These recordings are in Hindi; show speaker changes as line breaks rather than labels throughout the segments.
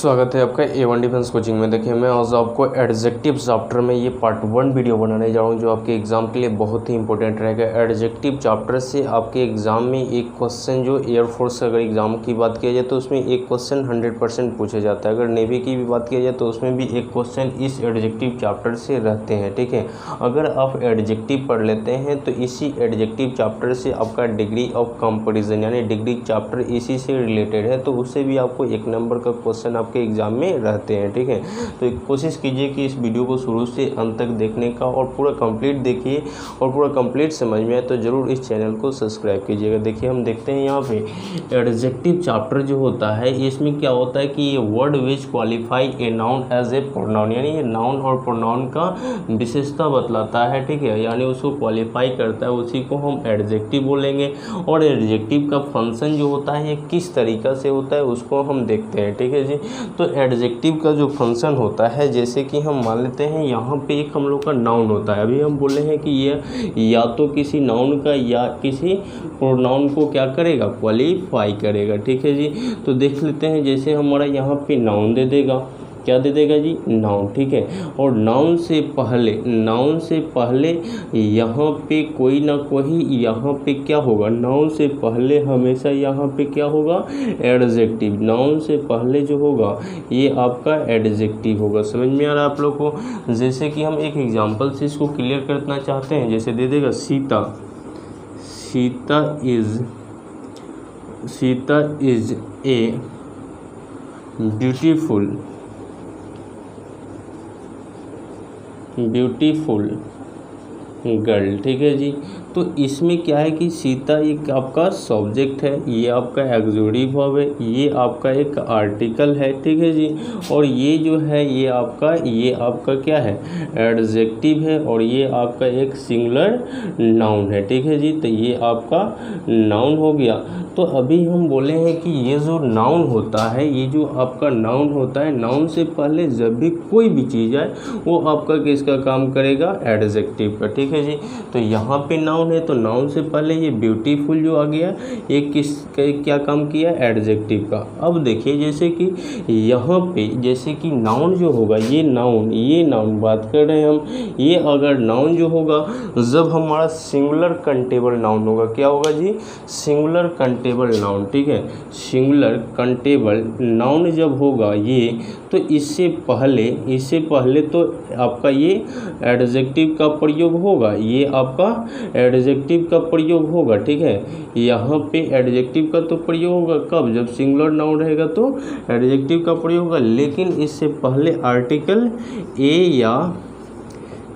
स्वागत है आपका A1 डिफेंस कोचिंग में। देखिए मैं आज आपको एडजेक्टिव चैप्टर में ये पार्ट 1 वीडियो बनाने जा रहा हूँ जो आपके एग्जाम के लिए बहुत ही इंपॉर्टेंट रहेगा। एडजेक्टिव चैप्टर से आपके एग्जाम में एक क्वेश्चन, जो एयरफोर्स अगर एग्जाम की बात किया जाए तो उसमें एक क्वेश्चन 100% पूछा जाता है। अगर नेवी की भी बात किया जाए तो उसमें भी एक क्वेश्चन इस एडजेक्टिव चैप्टर से रहते हैं। ठीक है, अगर आप एडजेक्टिव पढ़ लेते हैं तो इसी एडजेक्टिव चैप्टर से आपका डिग्री ऑफ कंपैरिजन यानी डिग्री चैप्टर इसी से रिलेटेड है, तो उससे भी आपको 1 नंबर का क्वेश्चन आपके एग्जाम में रहते हैं। ठीक है, तो कोशिश कीजिए कि इस वीडियो को शुरू से अंत तक देखने का और पूरा कंप्लीट देखिए और पूरा कंप्लीट समझ में आए तो ज़रूर इस चैनल को सब्सक्राइब कीजिएगा। देखिए हम देखते हैं यहाँ पे एडजेक्टिव चैप्टर जो होता है इसमें क्या होता है कि ये word which qualify a noun as a pronoun, यानी ये नाउन और प्रोनाउन का विशेषता बतलाता है। ठीक है, यानी उसको क्वालिफाई करता है, उसी को हम एडजेक्टिव बोलेंगे। और एडजेक्टिव का फंक्शन जो होता है ये किस तरीक़ा से होता है उसको हम देखते हैं। ठीक है जी, तो एडजेक्टिव का जो फंक्शन होता है, जैसे कि हम मान लेते हैं यहाँ पे एक हम लोग का नाउन होता है। अभी हम बोले हैं कि ये या तो किसी नाउन का या किसी प्रोनाउन को क्या करेगा, क्वालिफाई करेगा। ठीक है जी, तो देख लेते हैं जैसे हमारा यहाँ पे नाउन दे देगा, क्या दे देगा जी, नाउन। ठीक है, और नाउन से पहले यहाँ पे कोई ना कोई यहाँ पे क्या होगा, नाउन से पहले हमेशा यहाँ पे क्या होगा, एडजेक्टिव। नाउन से पहले जो होगा ये आपका एडजेक्टिव होगा। समझ में आ रहा है आप लोग को। जैसे कि हम एक एग्जांपल से इसको क्लियर करना चाहते हैं, जैसे दे देगा Sita, Sita is a beautiful girl. ठीक है जी, तो इसमें क्या है कि सीता एक आपका सब्जेक्ट है, ये आपका एक्सक्लूसिव वर्ब है, ये आपका एक आर्टिकल है। ठीक है जी, और ये जो है ये आपका क्या है, एडजेक्टिव है, और ये आपका एक सिंगुलर नाउन है। ठीक है जी, तो ये आपका नाउन हो गया। तो अभी हम बोले हैं कि ये जो नाउन होता है, ये जो आपका नाउन होता है, नाउन से पहले जब भी कोई भी चीज़ आए वो आपका किसका काम करेगा, एडजेक्टिव का। ठीक है जी, तो यहाँ पे नाउन है तो नाउन से पहले ये ब्यूटीफुल जो आ गया ये क्या काम किया, एडजेक्टिव का। अब देखिए जैसे कि यहाँ पे जैसे कि नाउन जो होगा, ये नाउन बात कर रहे हैं हम, ये अगर नाउन जो होगा जब हमारा सिंगुलर कंटेबल नाउन होगा, क्या होगा जी, सिंगुलर कंटेबल नाउन। ठीक है, सिंगुलर कंटेबल नाउन जब होगा ये, तो इससे पहले तो आपका ये एडजेक्टिव का प्रयोग होगा, ये आपका एडजेक्टिव का प्रयोग होगा। ठीक है, यहाँ पे एडजेक्टिव का तो प्रयोग होगा कब, जब सिंगुलर नाउन रहेगा तो एडजेक्टिव का प्रयोग होगा, लेकिन इससे पहले आर्टिकल ए या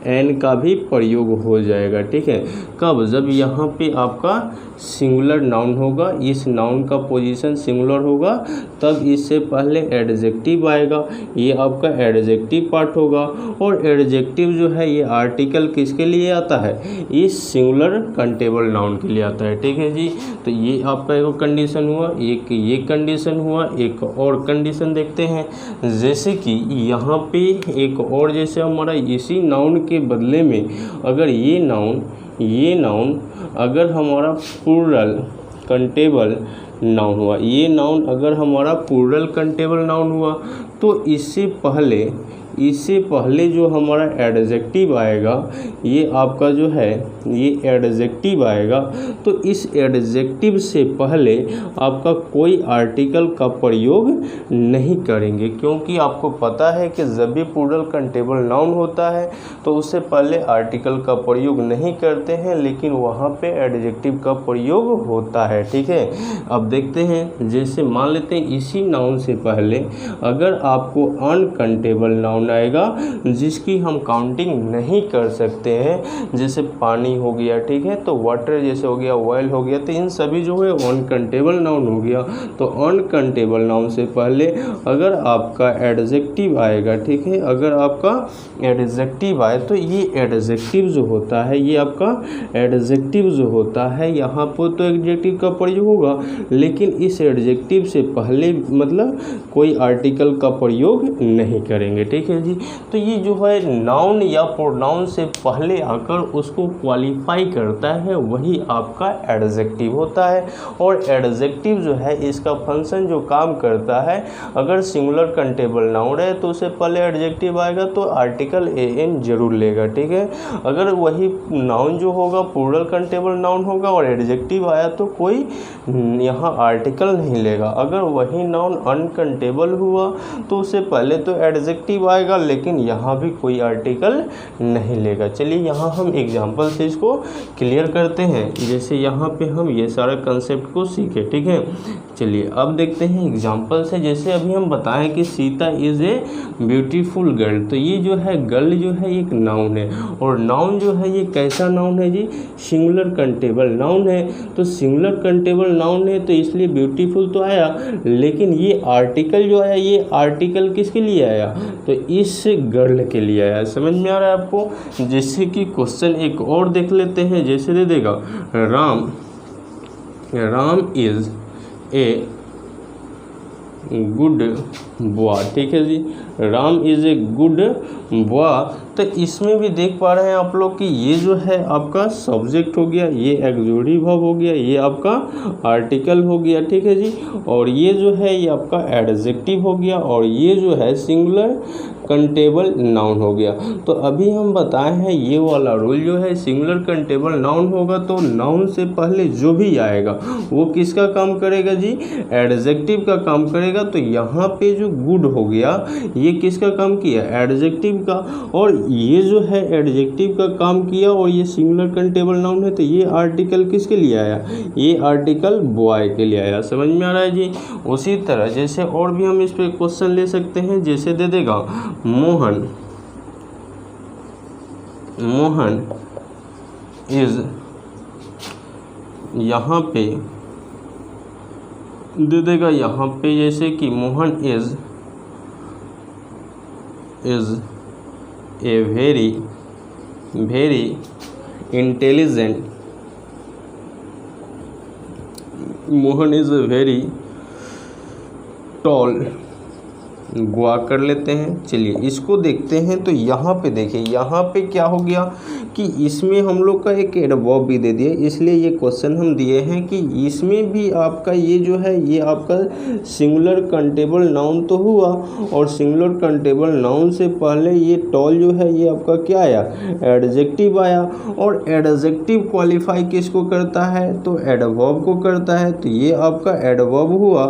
एन का भी प्रयोग हो जाएगा। ठीक है, कब, जब यहाँ पे आपका सिंगुलर नाउन होगा, इस नाउन का पोजीशन सिंगुलर होगा, तब इससे पहले एडजेक्टिव आएगा, ये आपका एडजेक्टिव पार्ट होगा। और एडजेक्टिव जो है ये आर्टिकल किसके लिए आता है, इस सिंगुलर कंटेबल नाउन के लिए आता है। ठीक है जी, तो ये आपका एक कंडीशन हुआ, एक ये कंडीशन हुआ। एक और कंडीशन देखते हैं, जैसे कि यहाँ पे एक और, जैसे हमारा इसी नाउन के बदले में अगर ये नाउन अगर हमारा प्लूरल कंटेबल नाउन हुआ, ये नाउन अगर हमारा प्लूरल कंटेबल नाउन हुआ, तो इससे पहले जो हमारा एडजेक्टिव आएगा, ये आपका जो है ये एडजेक्टिव आएगा, तो इस एडजेक्टिव से पहले आपका कोई आर्टिकल का प्रयोग नहीं करेंगे, क्योंकि आपको पता है कि जब भी प्लूरल कंटेबल नाउन होता है तो उससे पहले आर्टिकल का प्रयोग नहीं करते हैं, लेकिन वहाँ पे एडजेक्टिव का प्रयोग होता है। ठीक है, अब देखते हैं, जैसे मान लेते हैं इसी नाउन से पहले अगर आपको अनकाउंटेबल नाउन आएगा जिसकी हम काउंटिंग नहीं कर सकते हैं, जैसे पानी हो गया, ठीक है, तो वाटर जैसे हो गया, ऑयल हो गया, तो इन सभी जो है अनकाउंटेबल नाउन हो गया। तो अनकाउंटेबल नाउन से पहले अगर आपका एडजेक्टिव आएगा, ठीक है, अगर आपका एडजेक्टिव आए तो ये एडजेक्टिव जो होता है, ये आपका एडजेक्टिव जो होता है, यहाँ पर तो एडजेक्टिव का प्रयोग होगा, लेकिन इस एडजेक्टिव से पहले मतलब कोई आर्टिकल का प्रयोग नहीं करेंगे। ठीक है, है जी। तो ये जो है नाउन या प्रोनाउन से पहले आकर उसको क्वालिफाई करता है वही आपका एडजेक्टिव होता है। और एडजेक्टिव जो है इसका फंक्शन जो काम करता है, अगर सिंगुलर कंटेबल नाउन है तो उससे पहले एडजेक्टिव आएगा तो आर्टिकल एन जरूर लेगा, ठीक है। अगर वही नाउन जो होगा प्लूरल कंटेबल नाउन होगा और एडजेक्टिव आया तो कोई यहाँ आर्टिकल नहीं लेगा। अगर वही नाउन अनकंटेबल हुआ तो उससे पहले तो एडजेक्टिव आएगा लेकिन यहाँ भी कोई आर्टिकल नहीं लेगा। चलिए यहाँ हम एग्जांपल से इसको क्लियर करते हैं, जैसे यहाँ पे हम ये सारा कंसेप्ट को सीखे, ठीक है। चलिए अब देखते हैं एग्जांपल से। जैसे अभी हम बताएं कि Sita is a beautiful girl, तो ये जो है गर्ल जो है एक नाउन है और नाउन जो है ये कैसा नाउन है जी, सिंगुलर कंटेबल नाउन है। तो सिंगुलर कंटेबल नाउन है तो इसलिए ब्यूटीफुल तो आया, लेकिन ये आर्टिकल जो आया ये आर्टिकल किसके लिए आया, तो इस गर्ल के लिए आया। समझ में आ रहा है आपको। जैसे कि क्वेश्चन एक और देख लेते हैं, जैसे दे देगा Ram is a good boy, ठीक है जी। Ram is a good boy, तो इसमें भी देख पा रहे हैं आप लोग कि ये जो है आपका सब्जेक्ट हो गया, ये ऑक्सिलरी वर्ब हो गया, ये आपका आर्टिकल हो गया, ठीक है जी। और ये जो है ये आपका एडजेक्टिव हो गया और ये जो है सिंगुलर कंटेबल नाउन हो गया। तो अभी हम बताए हैं ये वाला रूल जो है सिंगुलर कंटेबल नाउन होगा तो नाउन से पहले जो भी आएगा वो किसका काम करेगा जी, एडजेक्टिव का काम करेगा। तो यहाँ पे जो गुड हो गया ये किसका काम किया, एडजेक्टिव का, और ये जो है एडजेक्टिव का काम किया और ये सिंगुलर कंटेबल नाउन है तो ये आर्टिकल किसके लिए आया, ये आर्टिकल बॉय के लिए आया। समझ में आ रहा है जी। उसी तरह जैसे और भी हम इस पे क्वेश्चन ले सकते हैं, जैसे दे देगा मोहन इज, यहाँ पे दे देगा यहाँ पे जैसे कि Mohan is a very intelligent, Mohan is a very tall, गुआ कर लेते हैं। चलिए इसको देखते हैं। तो यहाँ पे देखिए, यहाँ पे क्या हो गया कि इसमें हम लोग का एक एडवर्ब भी दे दिया, इसलिए ये क्वेश्चन हम दिए हैं कि इसमें भी आपका ये जो है ये आपका सिंगुलर कंटेबल नाउन तो हुआ और सिंगुलर कंटेबल नाउन से पहले ये टॉल जो है ये आपका क्या आया, एडजेक्टिव आया। और एडजेक्टिव क्वालिफाई किसको करता है, तो एडवर्ब को करता है। तो ये आपका एडवर्ब हुआ,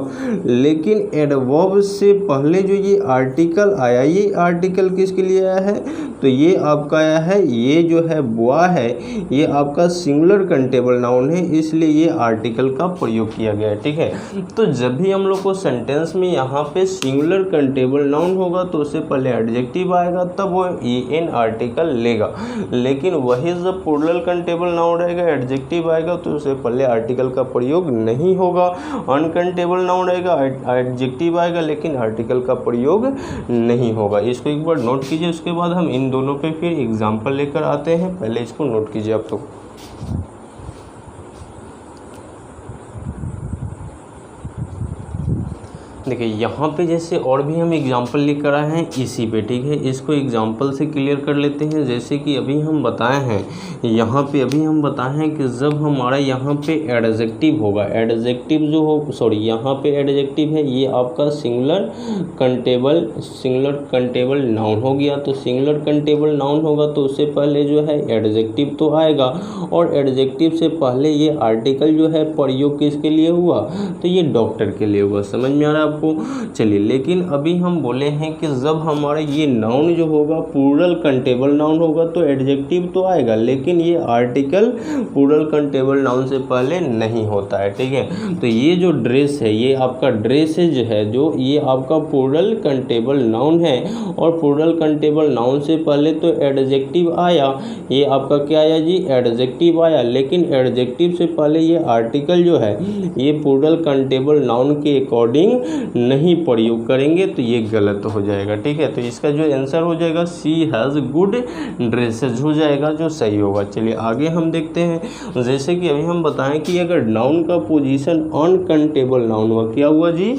लेकिन एडवर्ब से पहले जो ये आर्टिकल आया ये आर्टिकल किसके लिए आया है, तो ये आपका आया है, ये जो है बुआ है ये आपका सिंगुलर कंटेबल नाउन है, इसलिए ये आर्टिकल का प्रयोग किया गया है, ठीक है। तो जब भी हम लोग को सेंटेंस में यहाँ पे सिंगुलर कंटेबल नाउन होगा तो उससे पहले एडजेक्टिव आएगा तब वो एन आर्टिकल लेगा, लेकिन वही जब प्लूरल कंटेबल नाउन रहेगा एडजेक्टिव आएगा तो उससे पहले आर्टिकल का प्रयोग नहीं होगा। अनकंटेबल नाउन रहेगा एडजेक्टिव आएगा लेकिन आर्टिकल का प्रयोग नहीं होगा। इसको एक बार नोट कीजिए, उसके बाद हम इन दोनों पे फिर एग्जाम्पल लेकर आते हैं। पहले इसको नोट कीजिए आप तो। देखिए यहाँ पे जैसे और भी हम एग्जांपल लेकर आए हैं इसी पे, ठीक है। इसको एग्जांपल से क्लियर कर लेते हैं। जैसे कि अभी हम बताए हैं यहाँ पे, अभी हम बताए हैं कि जब हमारा यहाँ पे एडजेक्टिव होगा, एडजेक्टिव जो हो यहाँ पे एडजेक्टिव है ये आपका सिंगुलर कंटेबल नाउन हो गया। तो सिंगुलर कंटेबल नाउन होगा तो उससे पहले जो है एडजेक्टिव तो आएगा और एडजेक्टिव से पहले ये आर्टिकल जो है प्रयोग किसके लिए हुआ, तो ये डॉक्टर के लिए हुआ। समझ में आ रहा है आपको। चलिए, लेकिन अभी हम बोले हैं कि जब हमारा ये नाउन जो होगा प्लूरल कंटेबल नाउन होगा तो एडजेक्टिव तो आएगा, लेकिन ये आर्टिकल प्लूरल कंटेबल नाउन से पहले नहीं होता है, ठीक है। तो ये जो ड्रेस है ये आपका ड्रेसेज है, जो ये आपका प्लूरल कंटेबल नाउन है और प्लूरल कंटेबल नाउन से पहले तो एडजेक्टिव आया, ये आपका क्या आया जी, एडजेक्टिव आया, लेकिन एडजेक्टिव से पहले ये आर्टिकल जो है ये प्लूरल कंटेबल नाउन के अकॉर्डिंग नहीं प्रयोग करेंगे तो ये गलत हो जाएगा, ठीक है। तो इसका जो आंसर हो जाएगा सी हैज़ गुड ड्रेसेज हो जाएगा, जो सही होगा। चलिए आगे हम देखते हैं। जैसे कि अभी हम बताएं कि अगर नाउन का पोजीशन अनकंटेबल नाउन हुआ, क्या हुआ जी,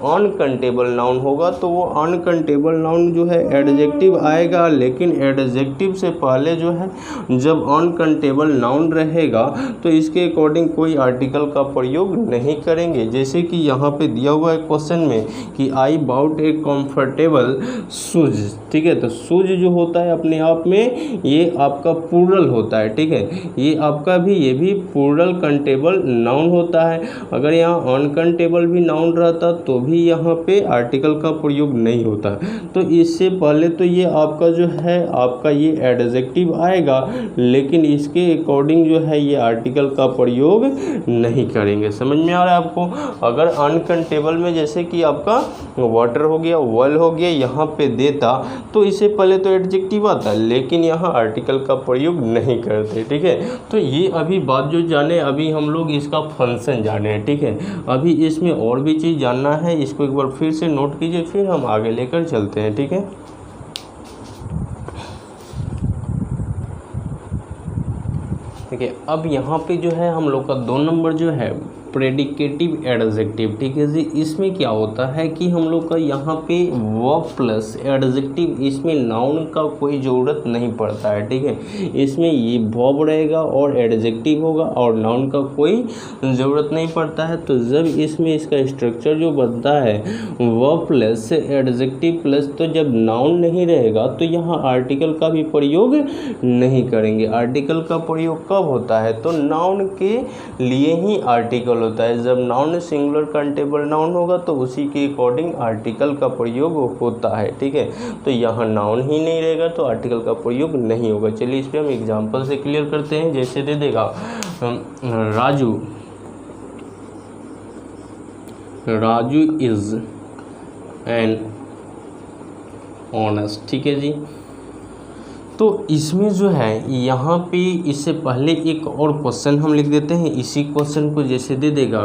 अनकाउंटेबल नाउन होगा तो वो अनकाउंटेबल नाउन जो है एडजेक्टिव आएगा, लेकिन एडजेक्टिव से पहले जो है जब अनकाउंटेबल नाउन रहेगा तो इसके अकॉर्डिंग कोई आर्टिकल का प्रयोग नहीं करेंगे। जैसे कि यहाँ पे दिया हुआ है क्वेश्चन में कि I bought a comfortable shoes, ठीक है। तो शूज जो होता है अपने आप में ये आपका प्लूरल होता है, ठीक है। ये आपका भी ये भी प्लूरल काउंटेबल नाउन होता है। अगर यहाँ अनकाउंटेबल भी नाउन रहता तो भी यहाँ पे आर्टिकल का प्रयोग नहीं होता। तो इससे पहले तो ये आपका जो है आपका ये एडजेक्टिव आएगा, लेकिन इसके अकॉर्डिंग जो है ये आर्टिकल का प्रयोग नहीं करेंगे। समझ में आ रहा है आपको? अगर अनकाउंटेबल में जैसे कि आपका वाटर हो गया, वेल हो गया, यहाँ पे देता तो इससे पहले तो एडजेक्टिव आता, लेकिन यहाँ आर्टिकल का प्रयोग नहीं करते, ठीक है। तो ये अभी बात जो जाने, अभी हम लोग इसका फंक्शन जाने हैं, ठीक है। अभी इसमें और भी चीज़ जानना है, इसको एक बार फिर से नोट कीजिए, फिर हम आगे लेकर चलते हैं, ठीक है। देखिए अब यहाँ पे जो है हम लोग का 2 नंबर जो है प्रेडिकेटिव एडजेक्टिव, ठीक है जी। इसमें क्या होता है कि हम लोग का यहाँ पे वर्ब प्लस एडजेक्टिव, इसमें नाउन का कोई ज़रूरत नहीं पड़ता है, ठीक है। इसमें ये वर्ब रहेगा और एडजेक्टिव होगा और नाउन का कोई ज़रूरत नहीं पड़ता है। तो जब इसमें इसका स्ट्रक्चर जो बनता है वर्ब प्लस एडजेक्टिव प्लस, तो जब नाउन नहीं रहेगा तो यहाँ आर्टिकल का भी प्रयोग नहीं करेंगे। आर्टिकल का प्रयोग कब होता है? तो नाउन के लिए ही आर्टिकल होता है। जब नाउन सिंगुलर काउंटेबल नाउन होगा तो उसी के अकॉर्डिंग आर्टिकल का प्रयोग होता है, ठीक है। तो यहाँ नाउन ही नहीं रहेगा तो आर्टिकल का प्रयोग नहीं होगा। चलिए इस पे हम एग्जांपल से क्लियर करते हैं। जैसे दे देगा राजू इज एन ऑनेस्ट, ठीक है जी। तो इसमें जो है यहाँ पे इससे पहले एक और क्वेश्चन हम लिख देते हैं। इसी क्वेश्चन को जैसे दे देगा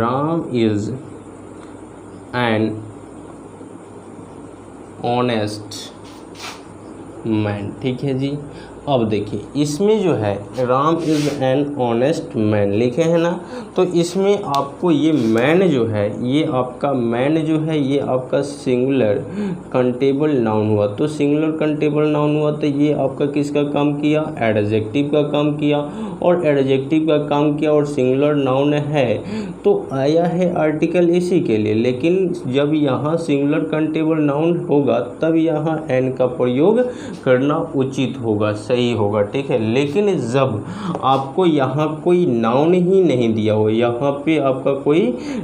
Ram is an honest man, ठीक है जी। अब देखिए इसमें जो है Ram is an honest man लिखे हैं ना, तो इसमें आपको ये मैन जो है, ये आपका मैन जो है ये आपका सिंगुलर काउंटेबल नाउन हुआ। तो सिंगुलर काउंटेबल नाउन हुआ तो ये आपका किसका काम किया? एडजेक्टिव का काम किया, और एडजेक्टिव का काम किया और सिंगुलर नाउन है तो आया है आर्टिकल इसी के लिए। लेकिन जब यहाँ सिंगुलर काउंटेबल नाउन होगा तब यहाँ एन का प्रयोग करना उचित होगा, सही होगा, ठीक है। लेकिन जब आपको यहाँ कोई नाउन ही नहीं दिया हो, यहाँ पे आपका कोई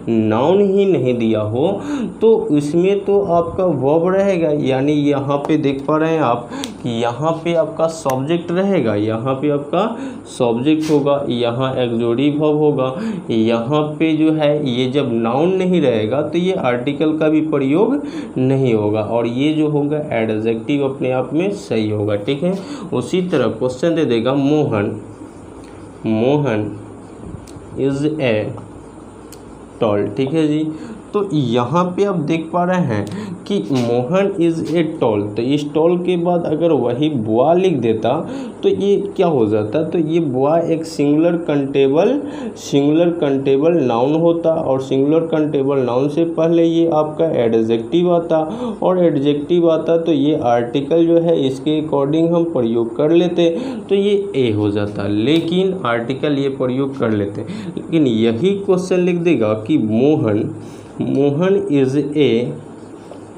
नाउन ही नहीं दिया हो तो इसमें तो आपका वर्ब रहेगा। यानी यहाँ पे देख पा रहे हैं आप कि यहाँ पे आपका सब्जेक्ट रहेगा, यहाँ पे आपका सब्जेक्ट होगा, यहाँ एक्सक्लूसिव वर्ब होगा। यहाँ पे जो है ये जब नाउन नहीं रहेगा तो ये आर्टिकल का भी प्रयोग नहीं होगा, और ये जो होगा एडजेक्टिव अपने आप में सही होगा, ठीक है। उसी तरह क्वेश्चन दे देगा मोहन इज ए टॉल, ठीक है जी। तो यहाँ पे आप देख पा रहे हैं कि मोहन इज़ ए टॉल, तो इस टॉल के बाद अगर वही बुआ लिख देता तो ये क्या हो जाता? तो ये बुआ एक सिंगुलर काउंटेबल नाउन होता, और सिंगुलर काउंटेबल नाउन से पहले ये आपका एडजेक्टिव आता, और एडजेक्टिव आता तो ये आर्टिकल जो है इसके अकॉर्डिंग हम प्रयोग कर लेते तो ये ए हो जाता। लेकिन आर्टिकल ये प्रयोग कर लेते, लेकिन यही क्वेश्चन लिख देगा कि मोहन इज़ ए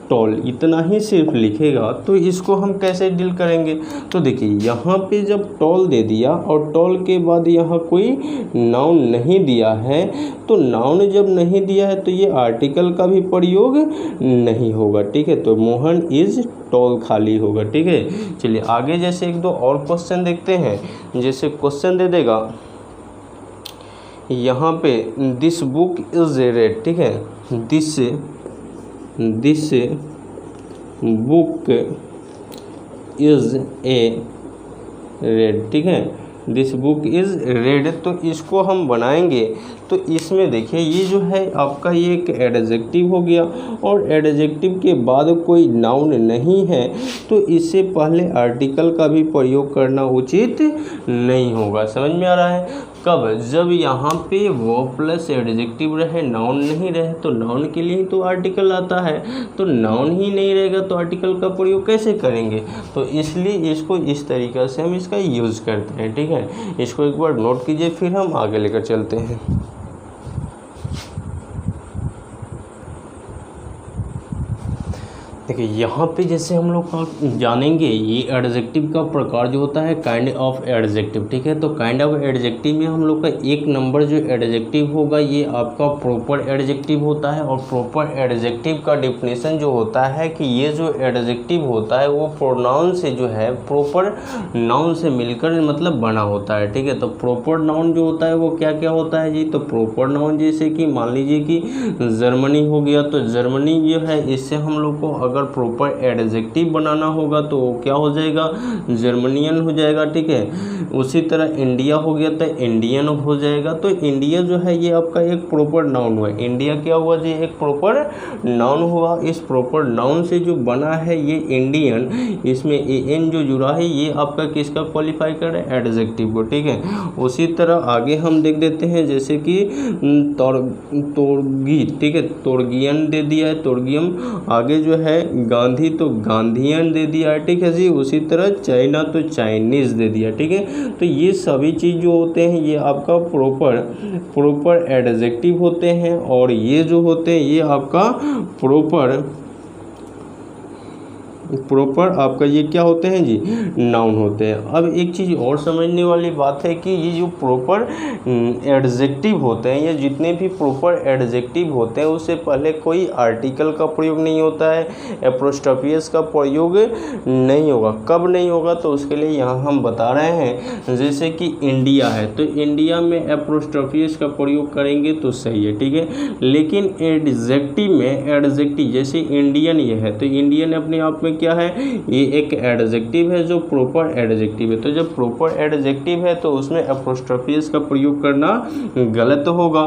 टॉल, इतना ही सिर्फ लिखेगा तो इसको हम कैसे डील करेंगे? तो देखिए यहाँ पे जब टॉल दे दिया और टॉल के बाद यहाँ कोई नाउन नहीं दिया है, तो नाउन जब नहीं दिया है तो ये आर्टिकल का भी प्रयोग नहीं होगा, ठीक है। तो मोहन इज़ टॉल खाली होगा, ठीक है। चलिए आगे जैसे एक दो और क्वेश्चन देखते हैं। जैसे क्वेश्चन दे देगा यहाँ पे दिस बुक इज़ रेड, ठीक है। This book is a red, ठीक है। दिस बुक इज़ रेड, तो इसको हम बनाएंगे तो इसमें देखिए ये जो है आपका ये एक एडजेक्टिव हो गया, और एडजेक्टिव के बाद कोई नाउन नहीं है तो इससे पहले आर्टिकल का भी प्रयोग करना उचित नहीं होगा। समझ में आ रहा है? कब, जब यहाँ पे वर्ब प्लस एडजेक्टिव रहे, नाउन नहीं रहे, तो नाउन के लिए ही तो आर्टिकल आता है, तो नाउन ही नहीं रहेगा तो आर्टिकल का प्रयोग कैसे करेंगे। तो इसलिए इसको इस तरीक़ा से हम इसका यूज़ करते हैं, ठीक है। इसको एक बार नोट कीजिए, फिर हम आगे लेकर चलते हैं। देखिए यहाँ पे जैसे हम लोग जानेंगे ये एडजेक्टिव का प्रकार जो होता है काइंड ऑफ एडजेक्टिव, ठीक है। तो काइंड ऑफ एडजेक्टिव में हम लोग का एक नंबर जो एडजेक्टिव होगा ये आपका प्रॉपर एडजेक्टिव होता है। और प्रॉपर एडजेक्टिव का डिफिनेशन जो होता है कि ये जो एडजेक्टिव होता है वो प्रोनाउन से जो है प्रॉपर नाउन से मिलकर मतलब बना होता है, ठीक है। तो प्रॉपर नाउन जो होता है वो क्या क्या होता है जी। तो प्रॉपर नाउन जैसे कि मान लीजिए कि जर्मनी हो गया, तो जर्मनी जो है इससे हम लोग को अगर प्रॉपर एडजेक्टिव बनाना होगा तो क्या हो जाएगा, जर्मनियन हो जाएगा, ठीक है। उसी तरह इंडिया हो गया तो इंडियन हो जाएगा। तो इंडिया जो है ये आपका एक प्रॉपर नाउन हुआ। इंडिया क्या हुआ जी, एक प्रॉपर नाउन हुआ। इस प्रॉपर नाउन से जो बना है ये इंडियन, इसमें एन जो जुड़ा है ये आपका किसका क्वालिफाई कर रहा है, एडजेक्टिव को, ठीक है। उसी तरह आगे हम देख देते हैं जैसे कि तोर्गी, ठीक है, तोर्गियन दे दिया है, तोर्गियम। आगे जो है गांधी तो गांधीयन दे दिया है, ठीक है जी। उसी तरह चाइना तो चाइनीज़ दे दिया, ठीक है। तो ये सभी चीज़ जो होते हैं ये आपका प्रॉपर एडजेक्टिव होते हैं, और ये जो होते हैं ये आपका प्रॉपर आपका ये क्या होते हैं जी, नाउन होते हैं। अब एक चीज़ और समझने वाली बात है कि ये जो प्रॉपर एडजेक्टिव होते हैं, ये जितने भी प्रॉपर एडजेक्टिव होते हैं उससे पहले कोई आर्टिकल का प्रयोग नहीं होता है, एपोस्ट्रोफियस का प्रयोग नहीं होगा। कब नहीं होगा तो उसके लिए यहाँ हम बता रहे हैं, जैसे कि इंडिया है तो इंडिया में एपोस्ट्रोफियस का प्रयोग करेंगे तो सही है, ठीक है। लेकिन एडजेक्टिव में एडजेक्टिव जैसे इंडियन ये है तो इंडियन अपने आप में क्या है, ये एक एडजेक्टिव है जो प्रॉपर एडजेक्टिव है। तो जब प्रॉपर एडजेक्टिव है तो उसमें एपोस्ट्रोफियस का प्रयोग करना गलत होगा।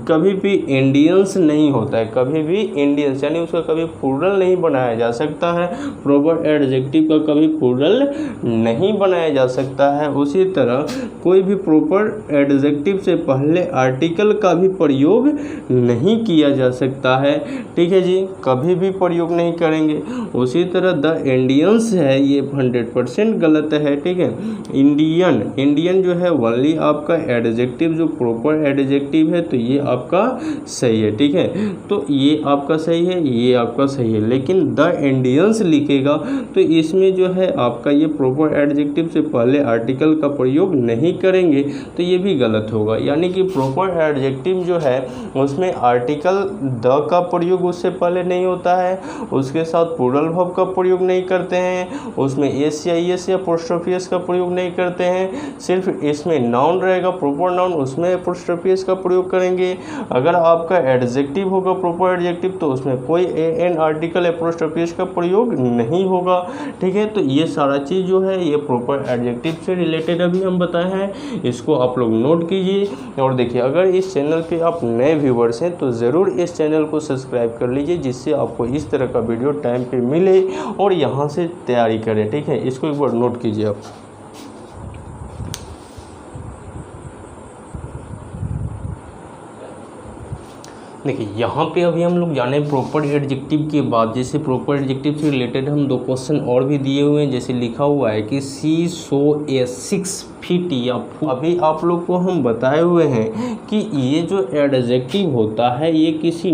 कभी भी इंडियंस नहीं होता है, कभी भी इंडियंस यानी उसका कभी प्लूरल नहीं बनाया जा सकता है। प्रॉपर एडजेक्टिव का कभी प्लूरल नहीं बनाया जा सकता है। उसी तरह कोई भी प्रॉपर एडजेक्टिव से पहले आर्टिकल का भी प्रयोग नहीं किया जा सकता है, ठीक है जी, कभी भी प्रयोग नहीं करेंगे। उसी तरह द इंडियंस है ये 100% गलत है, ठीक है। इंडियन जो है ओनली आपका एडजेक्टिव जो प्रॉपर एडजेक्टिव है तो ये आपका सही है, ठीक है। तो ये आपका सही है, ये आपका सही है। लेकिन द इंडियंस लिखेगा तो इसमें जो है आपका ये प्रॉपर एडजेक्टिव से पहले आर्टिकल का प्रयोग नहीं करेंगे तो ये भी गलत होगा। यानी कि प्रॉपर एडजेक्टिव जो है उसमें आर्टिकल द का प्रयोग उससे पहले नहीं होता है, उसके साथ प्लूरल वर्ब का प्रयोग नहीं करते हैं, उसमें एस या एस या एपोस्ट्रोफियस का प्रयोग नहीं करते हैं। सिर्फ इसमें नाउन रहेगा प्रॉपर नाउन, उसमें एपोस्ट्रोफियस का प्रयोग करेंगे। अगर आपका एडजेक्टिव होगा प्रॉपर एडजेक्टिव तो उसमें कोई एन आर्टिकल एपोस्ट्रोफियस का प्रयोग नहीं होगा, ठीक है। तो ये सारा चीज़ जो है ये प्रॉपर एडजेक्टिव से रिलेटेड अभी हम बताए हैं, इसको आप लोग नोट कीजिए। और देखिए अगर इस चैनल पे आप नए व्यूवर्स हैं तो ज़रूर इस चैनल को सब्सक्राइब कर लीजिए, जिससे आपको इस तरह का वीडियो टाइम पे मिले और यहाँ से तैयारी करें, ठीक है। इसको एक बार नोट कीजिए आप। देखिए यहाँ पे अभी हम लोग जाने प्रॉपर एडजेक्टिव के बाद, जैसे प्रॉपर एडजेक्टिव से रिलेटेड हम 2 क्वेश्चन और भी दिए हुए हैं। जैसे लिखा हुआ है कि सी सो ए 6 फीट या अभी आप लोग को हम बताए हुए हैं कि ये जो एडजेक्टिव होता है ये किसी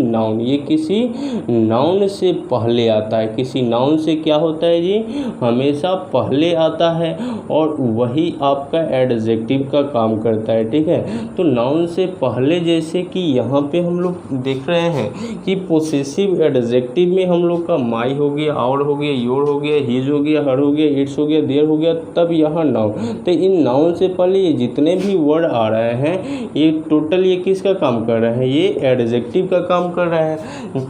नाउन से पहले आता है। किसी नाउन से क्या होता है जी, हमेशा पहले आता है और वही आपका एडजेक्टिव का काम करता है, ठीक है। तो नाउन से पहले जैसे कि यहाँ पे हम लोग देख रहे हैं कि पोसेसिव एडजेक्टिव में हम लोग का माई हो गया, आवर हो गया, योर हो गया, हिज हो गया, हर हो गया, इट्स हो गया, देयर हो गया, तब यहाँ नाउन। तो इन नाउन से पहले ये जितने भी वर्ड आ रहे हैं ये टोटल ये किसका काम कर रहे हैं, ये एडजेक्टिव का काम कर रहे हैं।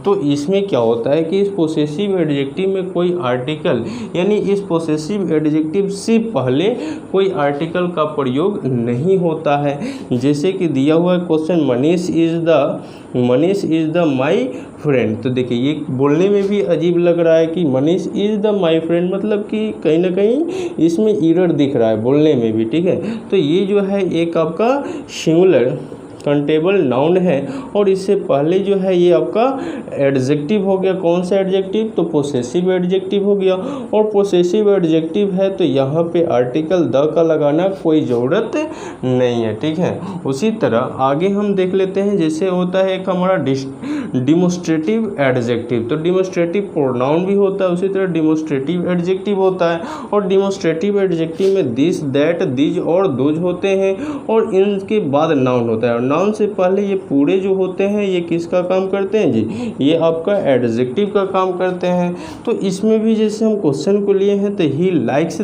तो इसमें क्या होता है कि इस पोसेसिव एडजेक्टिव में कोई आर्टिकल यानी इस पोसेसिव एडजेक्टिव से पहले कोई आर्टिकल का प्रयोग नहीं होता है। जैसे कि दिया हुआ question, Manish is the Manish is the my friend. तो देखिए ये बोलने में भी अजीब लग रहा है कि Manish is the my friend, मतलब कि कहीं ना कहीं इसमें एरर दिख रहा है बोलने में भी, ठीक है। तो ये जो है एक आपका सिंगुलर काउंटेबल नाउन है और इससे पहले जो है ये आपका एडजेक्टिव हो गया। कौन सा एडजेक्टिव? तो पोसेसिव एडजेक्टिव हो गया। और पोसेसिव एडजेक्टिव है तो यहाँ पे आर्टिकल द का लगाना कोई ज़रूरत नहीं है, ठीक है। उसी तरह आगे हम देख लेते हैं, जैसे होता है एक हमारा डिमोस्ट्रेटिव एडजेक्टिव। तो डिमोस्ट्रेटिव प्रोनाउन भी होता है, उसी तरह डिमोस्ट्रेटिव एडजेक्टिव होता है। और डिमोस्ट्रेटिव एडजेक्टिव में दिस, दैट, दिज और दोज होते हैं और इनके बाद नाउन होता है। नाउन से पहले ये पूरे जो होते हैं ये किसका काम करते हैं जी? ये आपका एडजेक्टिव का काम करते हैं। तो इसमें भी जैसे हम क्वेश्चन को लिए हैं तो he likes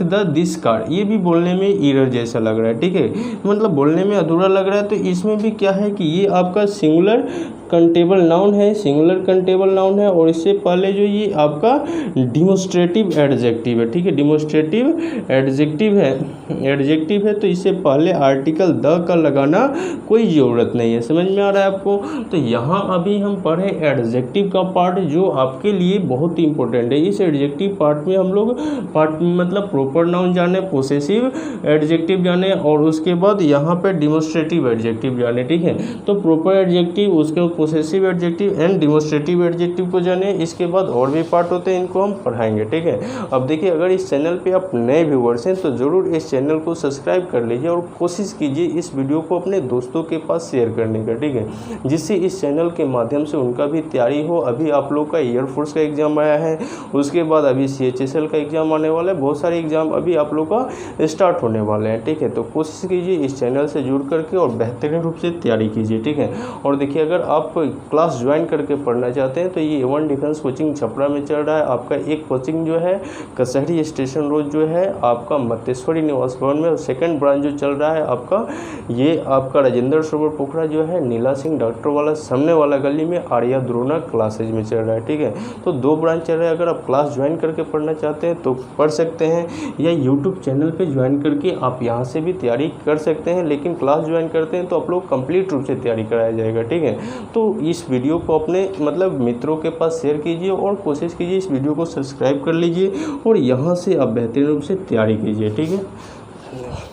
the this car, ये भी बोलने में एरर जैसा लग रहा है, ठीक है, मतलब बोलने में अधूरा लग रहा है। तो इसमें भी क्या है कि ये आपका सिंगुलर काउंटेबल नाउन है, सिंगुलर काउंटेबल नाउन है और इससे पहले जो ये आपका डिमोस्ट्रेटिव एडजेक्टिव है, ठीक है, डिमोस्ट्रेटिव एडजेक्टिव है तो इससे पहले आर्टिकल द का लगाना कोई ज़रूरत नहीं है। समझ में आ रहा है आपको? तो यहाँ अभी हम पढ़े एडजेक्टिव का पार्ट जो आपके लिए बहुत ही इंपॉर्टेंट है। इस एडजेक्टिव पार्ट में हम लोग मतलब प्रॉपर नाउन जाने, पोसेसिव एडजेक्टिव जाने और उसके बाद यहाँ पे डिमोस्ट्रेटिव एडजेक्टिव जाने, ठीक है। तो प्रॉपर एडजेक्टिव, उसके possessive adjective and demonstrative adjective को जाने। इसके बाद और भी पार्ट होते हैं, इनको हम पढ़ाएंगे, ठीक है। अब देखिए, अगर इस चैनल पे आप नए व्यूवर्स हैं तो ज़रूर इस चैनल को सब्सक्राइब कर लीजिए और कोशिश कीजिए इस वीडियो को अपने दोस्तों के पास शेयर करने का, ठीक है, जिससे इस चैनल के माध्यम से उनका भी तैयारी हो। अभी आप लोग का एयरफोर्स का एग्ज़ाम आया है, उसके बाद अभी CHSL का एग्ज़ाम आने वाला है, बहुत सारे एग्ज़ाम अभी आप लोग का स्टार्ट होने वाले हैं, ठीक है। तो कोशिश कीजिए इस चैनल से जुड़ करके और बेहतरीन रूप से तैयारी कीजिए, ठीक है। और देखिए, अगर आप क्लास ज्वाइन करके पढ़ना चाहते हैं तो ये A1 डिफेंस कोचिंग छपरा में चल रहा है। आपका एक कोचिंग जो है कचहरी स्टेशन रोड जो है आपका मतेश्वरी निवास भवन में, और सेकंड ब्रांच जो चल रहा है आपका ये आपका राजेंद्र सरोवर पोखरा जो है नीला सिंह डॉक्टर वाला सामने वाला गली में आर्या द्रोना क्लासेज में चल रहा है, ठीक है। तो 2 ब्रांच चल रहा है। अगर आप क्लास ज्वाइन करके पढ़ना चाहते हैं तो पढ़ सकते हैं, या यूट्यूब चैनल पे ज्वाइन करके आप यहाँ से भी तैयारी कर सकते हैं। लेकिन क्लास ज्वाइन करते हैं तो आप लोग कंप्लीट रूप से तैयारी कराया जाएगा, ठीक है। तो इस वीडियो को अपने मतलब मित्रों के पास शेयर कीजिए और कोशिश कीजिए इस वीडियो को सब्सक्राइब कर लीजिए और यहाँ से आप बेहतरीन रूप से तैयारी कीजिए, ठीक है।